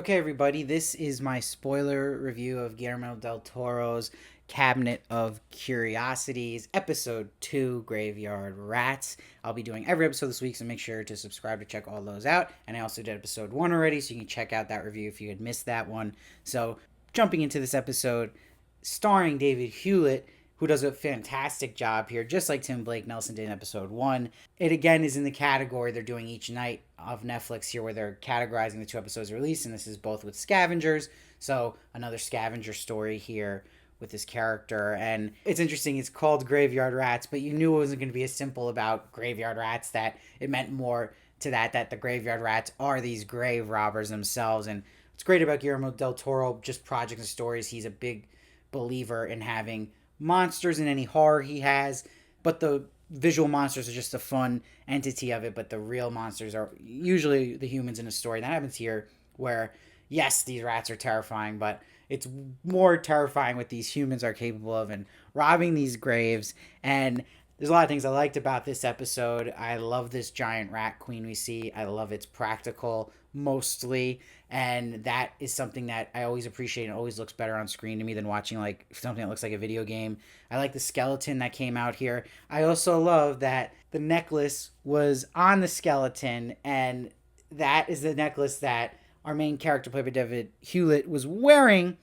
Okay, everybody, this is my spoiler review of Guillermo del Toro's Cabinet of Curiosities, Episode 2, Graveyard Rats. I'll be doing every episode this week, so make sure to subscribe to check all those out. And I also did Episode 1 already, so you can check out that review if you had missed that one. So, jumping into this episode, starring David Hewlett, who does a fantastic job here, just like Tim Blake Nelson did in episode 1. It again is in the category they're doing each night of Netflix here, where they're categorizing the two episodes released, and this is both with scavengers. So another scavenger story here with this character. And it's interesting, it's called Graveyard Rats, but you knew it wasn't going to be as simple about graveyard rats, that it meant more to that the graveyard rats are these grave robbers themselves. And what's great about Guillermo del Toro, just projects and stories, he's a big believer in having monsters in any horror he has, but the visual monsters are just a fun entity of it, but the real monsters are usually the humans in a story. That happens here, where yes, these rats are terrifying, but it's more terrifying what these humans are capable of and robbing these graves. And there's a lot of things I liked about this episode. I love this giant rat queen we see. I love its practical mostly, and that is something that I always appreciate and always looks better on screen to me than watching like something that looks like a video game. I like the skeleton that came out here. I also love that the necklace was on the skeleton, and that is the necklace that our main character, played by David Hewlett, was wearing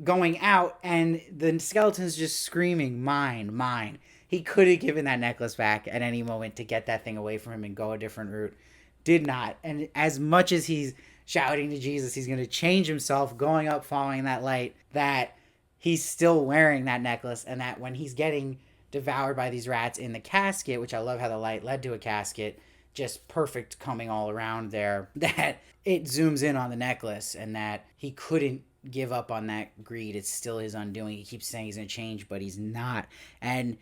going out, and the skeleton's just screaming, "Mine, mine." He could have given that necklace back at any moment to get that thing away from him and go a different route. Did not. And as much as he's shouting to Jesus, he's going to change himself, going up, following that light, that he's still wearing that necklace, and that when he's getting devoured by these rats in the casket, which I love how the light led to a casket, just perfect coming all around there, that it zooms in on the necklace, and that he couldn't give up on that greed. It's still his undoing. He keeps saying he's going to change, but he's not. And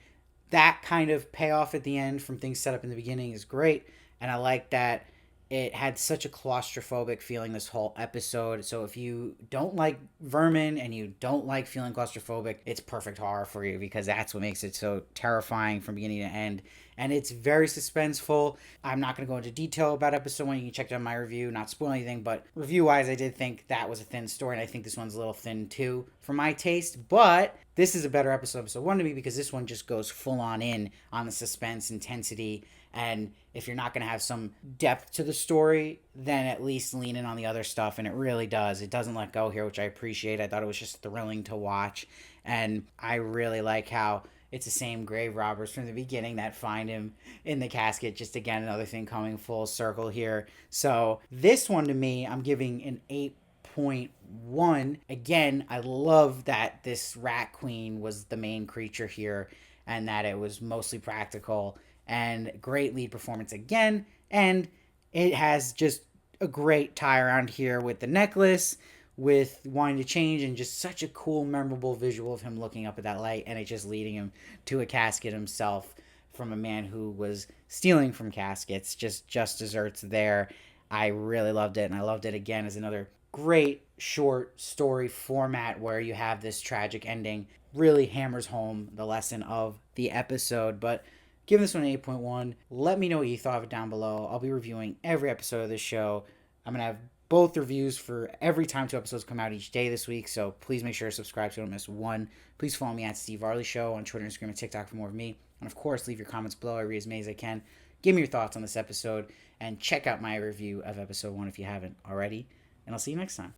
that kind of payoff at the end from things set up in the beginning is great. And I like that it had such a claustrophobic feeling this whole episode. So if you don't like vermin and you don't like feeling claustrophobic, it's perfect horror for you, because that's what makes it so terrifying from beginning to end. And it's very suspenseful. I'm not going to go into detail about episode 1. You can check out my review, not spoil anything, but review-wise, I did think that was a thin story, and I think this one's a little thin too for my taste. But this is a better episode 1 to me, because this one just goes full in on the suspense, intensity, and if you're not going to have some depth to the story, then at least lean in on the other stuff, and it really does. It doesn't let go here, which I appreciate. I thought it was just thrilling to watch, and I really like how it's the same grave robbers from the beginning that find him in the casket. Just again, another thing coming full circle here. So this one, to me, I'm giving an 8.1. Again, I love that this rat queen was the main creature here, and that it was mostly practical, and great lead performance again. And it has just a great tie around here with the necklace, with wanting to change, and just such a cool, memorable visual of him looking up at that light, and it just leading him to a casket himself from a man who was stealing from caskets. Just desserts there. I really loved it, and I loved it again as another great short story format where you have this tragic ending. Really hammers home the lesson of the episode. But give this one an 8.1. Let me know what you thought of it down below. I'll be reviewing every episode of this show. I'm going to have both reviews for every time 2 episodes come out each day this week, so please make sure to subscribe so you don't miss one. Please follow me at Steve Varley Show on Twitter, Instagram, and TikTok for more of me. And of course, leave your comments below. I read as many as I can. Give me your thoughts on this episode, and check out my review of episode 1 if you haven't already. And I'll see you next time.